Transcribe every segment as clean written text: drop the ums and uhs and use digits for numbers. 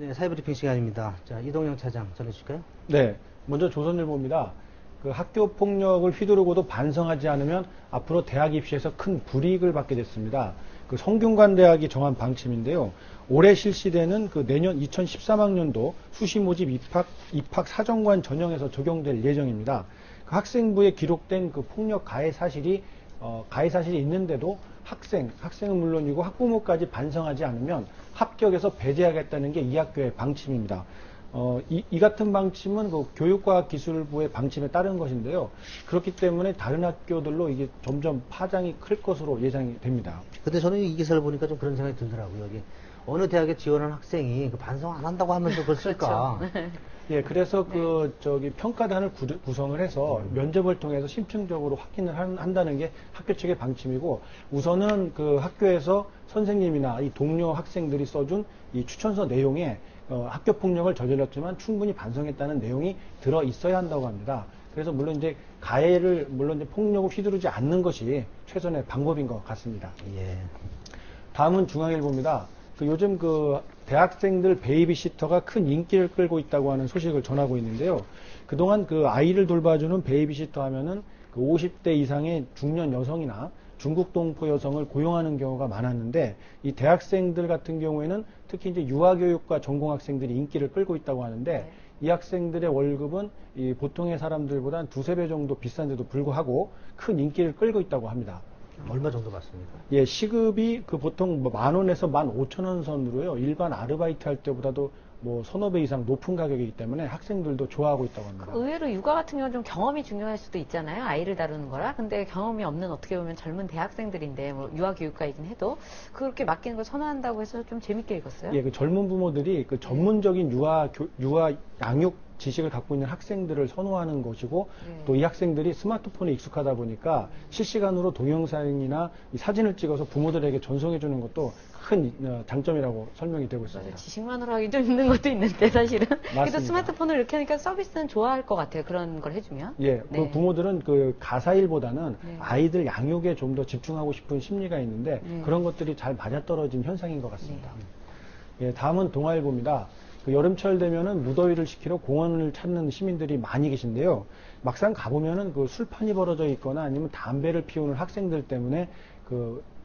네, 사회브리핑 시간입니다. 자, 이동영 차장 전해주실까요? 네, 먼저 조선일보입니다. 그 학교 폭력을 휘두르고도 반성하지 않으면 앞으로 대학 입시에서 큰 불이익을 받게 됐습니다. 그 성균관대학이 정한 방침인데요. 올해 실시되는 그 내년 2013학년도 수시 모집 입학 사정관 전형에서 적용될 예정입니다. 그 학생부에 기록된 그 폭력 가해 사실이 있는데도 학생은 물론이고 학부모까지 반성하지 않으면 합격에서 배제하겠다는 게 이 학교의 방침입니다. 이 같은 방침은 그 교육과학기술부의 방침에 따른 것인데요. 그렇기 때문에 다른 학교들로 이게 점점 파장이 클 것으로 예상이 됩니다. 근데 저는 이 기사를 보니까 좀 그런 생각이 들더라고요. 여기 어느 대학에 지원한 학생이 그 반성 안 한다고 하면서 그걸 쓸까? 그렇죠. 예, 그래서 평가단을 구성을 해서 면접을 통해서 심층적으로 확인을 한다는 게 학교 측의 방침이고, 우선은 그 학교에서 선생님이나 이 동료 학생들이 써준 이 추천서 내용에 학교 폭력을 저질렀지만 충분히 반성했다는 내용이 들어 있어야 한다고 합니다. 그래서 물론 이제 폭력을 휘두르지 않는 것이 최선의 방법인 것 같습니다. 예. 다음은 중앙일보입니다. 요즘 대학생들 베이비시터가 큰 인기를 끌고 있다고 하는 소식을 전하고 있는데요. 그동안 아이를 돌봐주는 베이비시터 하면은 50대 이상의 중년 여성이나 중국 동포 여성을 고용하는 경우가 많았는데, 이 대학생들 같은 경우에는 특히 이제 유아교육과 전공학생들이 인기를 끌고 있다고 하는데, 이 학생들의 월급은 이 보통의 사람들보다 한 두세 배 정도 비싼데도 불구하고 큰 인기를 끌고 있다고 합니다. 얼마 정도 받습니까? 예, 시급이 보통 10,000원에서 15,000원 선으로요. 일반 아르바이트 할 때보다도 서너 배 이상 높은 가격이기 때문에 학생들도 좋아하고 있다고 합니다. 의외로 육아 같은 경우는 좀 경험이 중요할 수도 있잖아요. 아이를 다루는 거라. 근데 경험이 없는 어떻게 보면 젊은 대학생들인데 유아교육과이긴 해도 그렇게 맡기는 걸 선호한다고 해서 좀 재밌게 읽었어요. 예, 젊은 부모들이 전문적인 유아 양육 지식을 갖고 있는 학생들을 선호하는 것이고, 또 이 학생들이 스마트폰에 익숙하다 보니까 실시간으로 동영상이나 사진을 찍어서 부모들에게 전송해 주는 것도 큰 장점이라고 설명이 되고 있습니다. 지식만으로 하기 좀 힘든 것도 있는데 사실은. 맞습니다. 그래도 스마트폰을 이렇게 하니까 서비스는 좋아할 것 같아요. 그런 걸 해주면. 예, 네. 부모들은 가사일보다는 아이들 양육에 좀 더 집중하고 싶은 심리가 있는데 그런 것들이 잘 맞아떨어진 현상인 것 같습니다. 예, 다음은 동아일보입니다. 여름철 되면은 무더위를 식히러 공원을 찾는 시민들이 많이 계신데요. 막상 가보면은 술판이 벌어져 있거나 아니면 담배를 피우는 학생들 때문에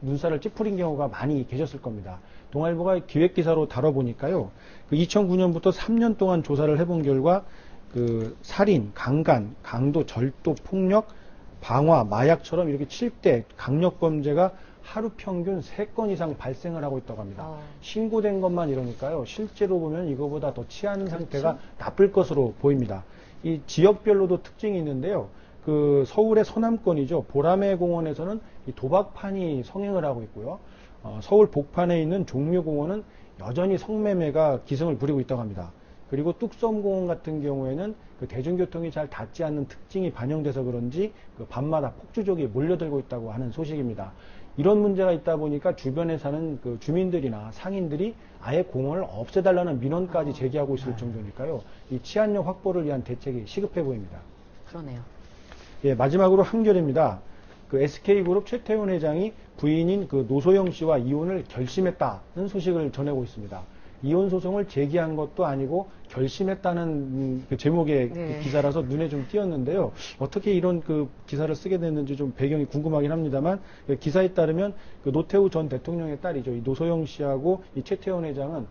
눈살을 찌푸린 경우가 많이 계셨을 겁니다. 동아일보가 기획기사로 다뤄보니까요. 2009년부터 3년 동안 조사를 해본 결과 살인, 강간, 강도, 절도, 폭력, 방화, 마약처럼 이렇게 7대 강력범죄가 하루 평균 3건 이상 발생을 하고 있다고 합니다. 신고된 것만 이러니까요. 실제로 보면 이거보다 더 치안 상태가 나쁠 것으로 보입니다. 이 지역별로도 특징이 있는데요. 서울의 서남권이죠. 보라매 공원에서는 이 도박판이 성행을 하고 있고요. 서울 복판에 있는 종묘공원은 여전히 성매매가 기승을 부리고 있다고 합니다. 그리고 뚝섬공원 같은 경우에는 대중교통이 잘 닿지 않는 특징이 반영돼서 그런지 밤마다 폭주족이 몰려들고 있다고 하는 소식입니다. 이런 문제가 있다 보니까 주변에 사는 주민들이나 상인들이 아예 공원을 없애달라는 민원까지 제기하고 있을 정도니까요. 이 치안력 확보를 위한 대책이 시급해 보입니다. 그러네요. 예, 마지막으로 한겨레입니다. SK그룹 최태원 회장이 부인인 노소영 씨와 이혼을 결심했다는 소식을 전하고 있습니다. 이혼 소송을 제기한 것도 아니고 결심했다는 제목의 기사라서 눈에 좀 띄었는데요. 어떻게 이런 기사를 쓰게 됐는지 좀 배경이 궁금하긴 합니다만, 기사에 따르면 노태우 전 대통령의 딸이죠. 이 노소영 씨하고 이 최태원 회장은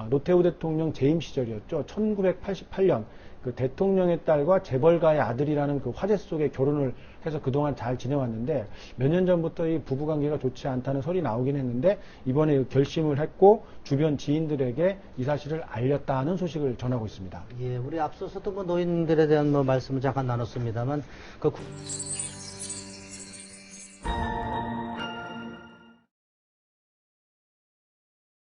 노태우 대통령 재임 시절이었죠. 1988년 대통령의 딸과 재벌가의 아들이라는 화제 속에 결혼을 해서 그동안 잘 지내왔는데, 몇 년 전부터 이 부부관계가 좋지 않다는 설이 나오긴 했는데, 이번에 결심을 했고 주변 지인들에게 이 사실을 알렸다는 소식을 전하고 있습니다. 예, 우리 앞서서도 노인들에 대한 말씀을 잠깐 나눴습니다만